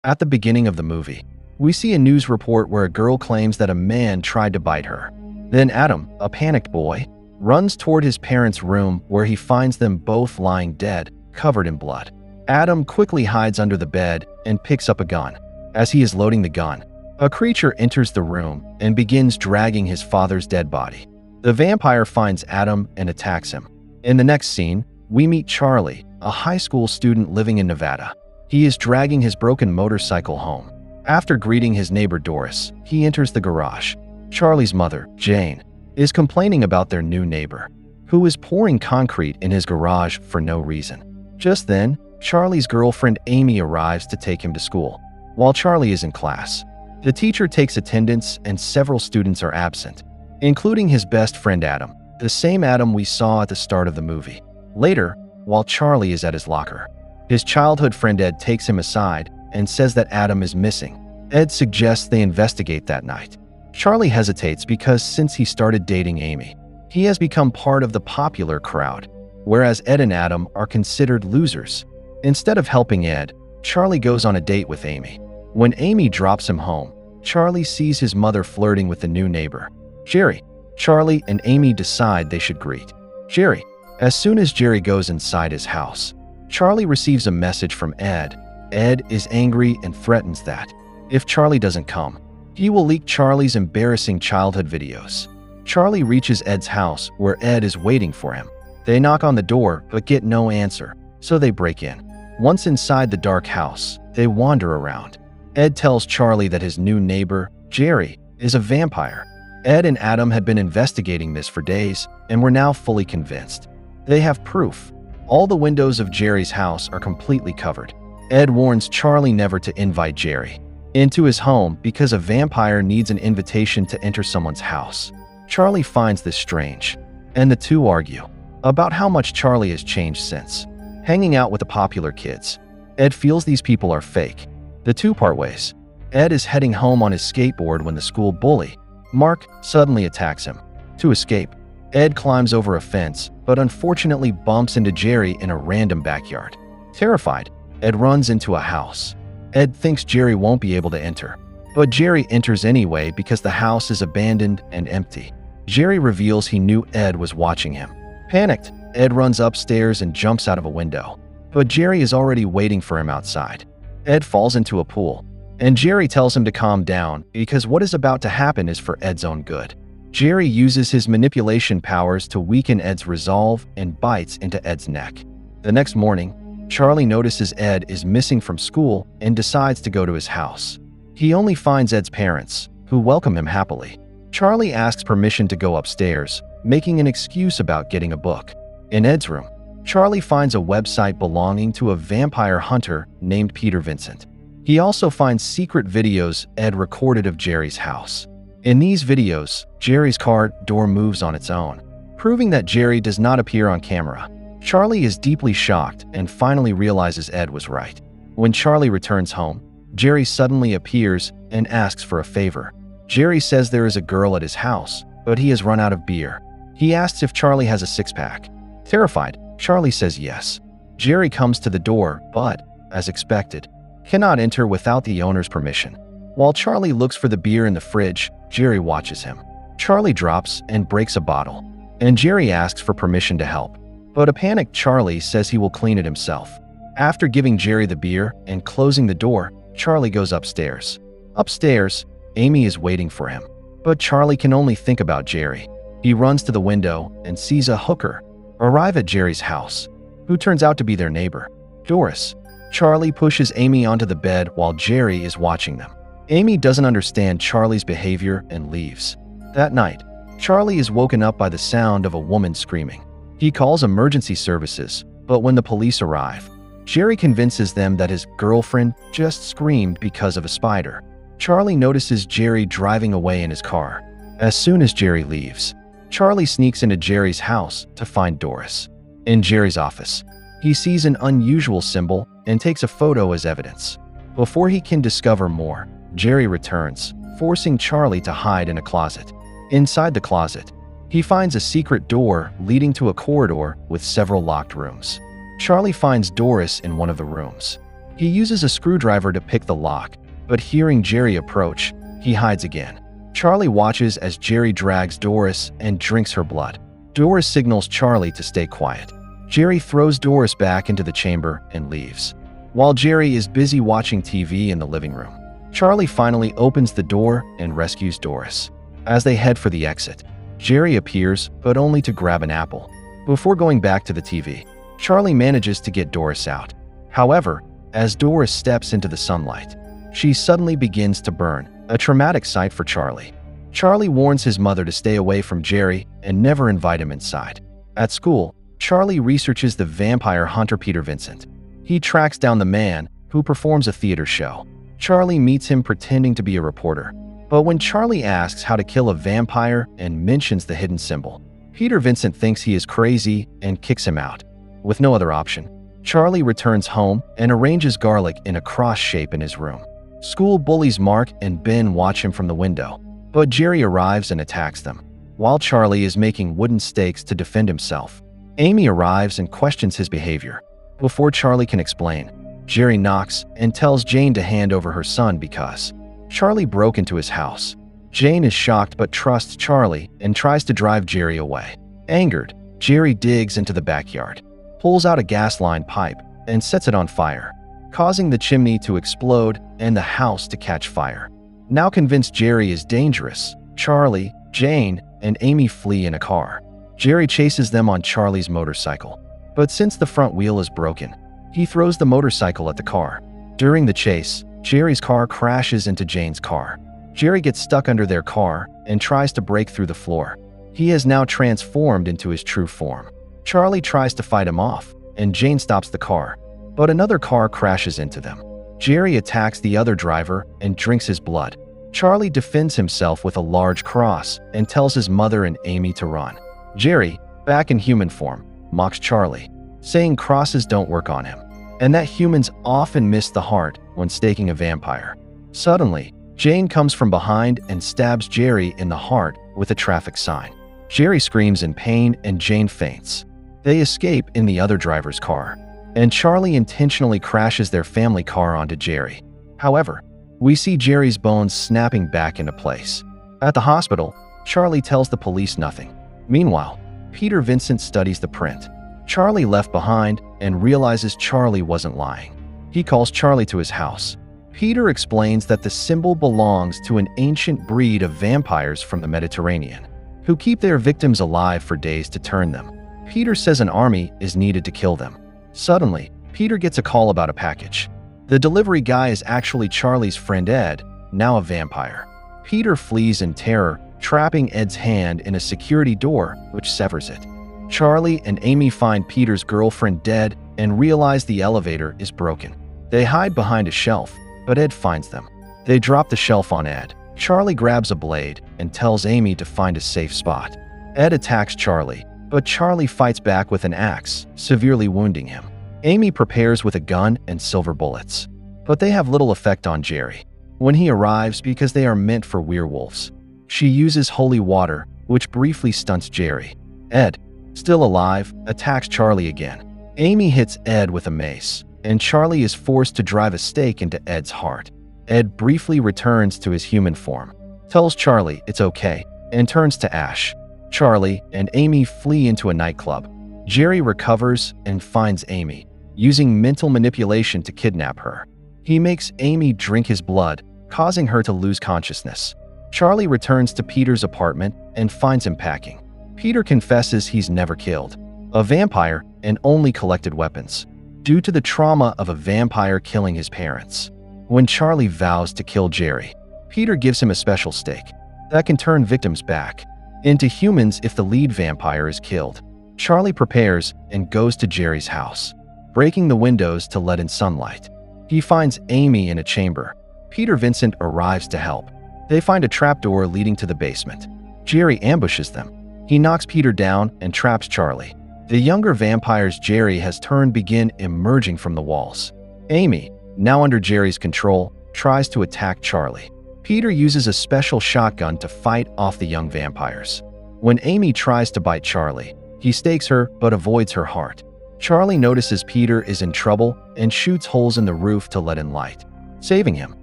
At the beginning of the movie, we see a news report where a girl claims that a man tried to bite her. Then Adam, a panicked boy, runs toward his parents' room where he finds them both lying dead, covered in blood. Adam quickly hides under the bed and picks up a gun. As he is loading the gun, a creature enters the room and begins dragging his father's dead body. The vampire finds Adam and attacks him. In the next scene, we meet Charlie, a high school student living in Nevada. He is dragging his broken motorcycle home. After greeting his neighbor Doris, he enters the garage. Charlie's mother, Jane, is complaining about their new neighbor, who is pouring concrete in his garage for no reason. Just then, Charlie's girlfriend Amy arrives to take him to school. While Charlie is in class, the teacher takes attendance and several students are absent, including his best friend Adam, the same Adam we saw at the start of the movie. Later, while Charlie is at his locker, his childhood friend Ed takes him aside and says that Adam is missing. Ed suggests they investigate that night. Charlie hesitates because since he started dating Amy, he has become part of the popular crowd, whereas Ed and Adam are considered losers. Instead of helping Ed, Charlie goes on a date with Amy. When Amy drops him home, Charlie sees his mother flirting with the new neighbor, Jerry. Charlie and Amy decide they should greet Jerry. As soon as Jerry goes inside his house, Charlie receives a message from Ed. Ed is angry and threatens that if Charlie doesn't come, he will leak Charlie's embarrassing childhood videos. Charlie reaches Ed's house where Ed is waiting for him. They knock on the door but get no answer, so they break in. Once inside the dark house, they wander around. Ed tells Charlie that his new neighbor, Jerry, is a vampire. Ed and Adam had been investigating this for days and were now fully convinced. They have proof. All the windows of Jerry's house are completely covered. Ed warns Charlie never to invite Jerry into his home because a vampire needs an invitation to enter someone's house. Charlie finds this strange, and the two argue about how much Charlie has changed since hanging out with the popular kids. Ed feels these people are fake. The two part ways. Ed is heading home on his skateboard when the school bully, Mark, suddenly attacks him. To escape, Ed climbs over a fence, but unfortunately bumps into Jerry in a random backyard. Terrified, Ed runs into a house. Ed thinks Jerry won't be able to enter, but Jerry enters anyway because the house is abandoned and empty. Jerry reveals he knew Ed was watching him. Panicked, Ed runs upstairs and jumps out of a window, but Jerry is already waiting for him outside. Ed falls into a pool, and Jerry tells him to calm down because what is about to happen is for Ed's own good. Jerry uses his manipulation powers to weaken Ed's resolve and bites into Ed's neck. The next morning, Charlie notices Ed is missing from school and decides to go to his house. He only finds Ed's parents, who welcome him happily. Charlie asks permission to go upstairs, making an excuse about getting a book. In Ed's room, Charlie finds a website belonging to a vampire hunter named Peter Vincent. He also finds secret videos Ed recorded of Jerry's house. In these videos, Jerry's car door moves on its own, proving that Jerry does not appear on camera. Charlie is deeply shocked and finally realizes Ed was right. When Charlie returns home, Jerry suddenly appears and asks for a favor. Jerry says there is a girl at his house, but he has run out of beer. He asks if Charlie has a six-pack. Terrified, Charlie says yes. Jerry comes to the door, but, as expected, cannot enter without the owner's permission. While Charlie looks for the beer in the fridge, Jerry watches him. Charlie drops and breaks a bottle, and Jerry asks for permission to help. But a panicked Charlie says he will clean it himself. After giving Jerry the beer and closing the door, Charlie goes upstairs. Upstairs, Amy is waiting for him, but Charlie can only think about Jerry. He runs to the window and sees a hooker arrive at Jerry's house, who turns out to be their neighbor, Doris. Charlie pushes Amy onto the bed while Jerry is watching them. Amy doesn't understand Charlie's behavior and leaves. That night, Charlie is woken up by the sound of a woman screaming. He calls emergency services, but when the police arrive, Jerry convinces them that his girlfriend just screamed because of a spider. Charlie notices Jerry driving away in his car. As soon as Jerry leaves, Charlie sneaks into Jerry's house to find Doris. In Jerry's office, he sees an unusual symbol and takes a photo as evidence. Before he can discover more, Jerry returns, forcing Charlie to hide in a closet. Inside the closet, he finds a secret door leading to a corridor with several locked rooms. Charlie finds Doris in one of the rooms. He uses a screwdriver to pick the lock, but hearing Jerry approach, he hides again. Charlie watches as Jerry drags Doris and drinks her blood. Doris signals Charlie to stay quiet. Jerry throws Doris back into the chamber and leaves. While Jerry is busy watching TV in the living room, Charlie finally opens the door and rescues Doris. As they head for the exit, Jerry appears, but only to grab an apple. Before going back to the TV, Charlie manages to get Doris out. However, as Doris steps into the sunlight, she suddenly begins to burn, a traumatic sight for Charlie. Charlie warns his mother to stay away from Jerry and never invite him inside. At school, Charlie researches the vampire hunter Peter Vincent. He tracks down the man who performs a theater show. Charlie meets him pretending to be a reporter. But when Charlie asks how to kill a vampire and mentions the hidden symbol, Peter Vincent thinks he is crazy and kicks him out. With no other option, Charlie returns home and arranges garlic in a cross shape in his room. School bullies Mark and Ben watch him from the window, but Jerry arrives and attacks them. While Charlie is making wooden stakes to defend himself, Amy arrives and questions his behavior. Before Charlie can explain, Jerry knocks and tells Jane to hand over her son because Charlie broke into his house. Jane is shocked but trusts Charlie and tries to drive Jerry away. Angered, Jerry digs into the backyard, pulls out a gas line pipe, and sets it on fire, causing the chimney to explode and the house to catch fire. Now convinced Jerry is dangerous, Charlie, Jane, and Amy flee in a car. Jerry chases them on Charlie's motorcycle, but since the front wheel is broken, he throws the motorcycle at the car. During the chase, Jerry's car crashes into Jane's car. Jerry gets stuck under their car and tries to break through the floor. He has now transformed into his true form. Charlie tries to fight him off, and Jane stops the car, but another car crashes into them. Jerry attacks the other driver and drinks his blood. Charlie defends himself with a large cross and tells his mother and Amy to run. Jerry, back in human form, mocks Charlie, saying crosses don't work on him, and that humans often miss the heart when staking a vampire. Suddenly, Jane comes from behind and stabs Jerry in the heart with a traffic sign. Jerry screams in pain and Jane faints. They escape in the other driver's car, and Charlie intentionally crashes their family car onto Jerry. However, we see Jerry's bones snapping back into place. At the hospital, Charlie tells the police nothing. Meanwhile, Peter Vincent studies the print. Charlie left behind and realizes Charlie wasn't lying. He calls Charlie to his house. Peter explains that the symbol belongs to an ancient breed of vampires from the Mediterranean, who keep their victims alive for days to turn them. Peter says an army is needed to kill them. Suddenly, Peter gets a call about a package. The delivery guy is actually Charlie's friend Ed, now a vampire. Peter flees in terror, trapping Ed's hand in a security door, which severs it. Charlie and Amy find Peter's girlfriend dead and realize the elevator is broken. They hide behind a shelf, but Ed finds them. They drop the shelf on Ed. Charlie grabs a blade and tells Amy to find a safe spot. Ed attacks Charlie, but Charlie fights back with an axe, severely wounding him. Amy prepares with a gun and silver bullets, but they have little effect on Jerry. When he arrives, because they are meant for werewolves, she uses holy water, which briefly stunts Jerry. Ed, still alive, attacks Charlie again. Amy hits Ed with a mace, and Charlie is forced to drive a stake into Ed's heart. Ed briefly returns to his human form, tells Charlie it's okay, and turns to ash. Charlie and Amy flee into a nightclub. Jerry recovers and finds Amy, using mental manipulation to kidnap her. He makes Amy drink his blood, causing her to lose consciousness. Charlie returns to Peter's apartment and finds him packing. Peter confesses he's never killed a vampire and only collected weapons, due to the trauma of a vampire killing his parents. When Charlie vows to kill Jerry, Peter gives him a special stake that can turn victims back into humans if the lead vampire is killed. Charlie prepares and goes to Jerry's house, breaking the windows to let in sunlight. He finds Amy in a chamber. Peter Vincent arrives to help. They find a trapdoor leading to the basement. Jerry ambushes them. He knocks Peter down and traps Charlie. The younger vampires Jerry has turned begin emerging from the walls. Amy, now under Jerry's control, tries to attack Charlie. Peter uses a special shotgun to fight off the young vampires. When Amy tries to bite Charlie, he stakes her but avoids her heart. Charlie notices Peter is in trouble and shoots holes in the roof to let in light. Saving him,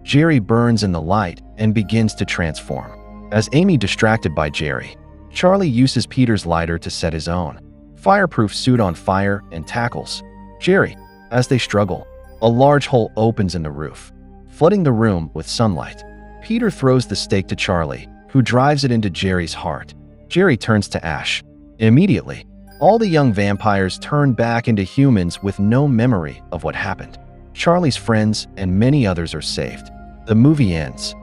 Jerry burns in the light and begins to transform. As Amy distracted by Jerry, Charlie uses Peter's lighter to set his own fireproof suit on fire and tackles Jerry. As they struggle, a large hole opens in the roof, flooding the room with sunlight. Peter throws the stake to Charlie, who drives it into Jerry's heart. Jerry turns to ash. Immediately, all the young vampires turn back into humans with no memory of what happened. Charlie's friends and many others are saved. The movie ends,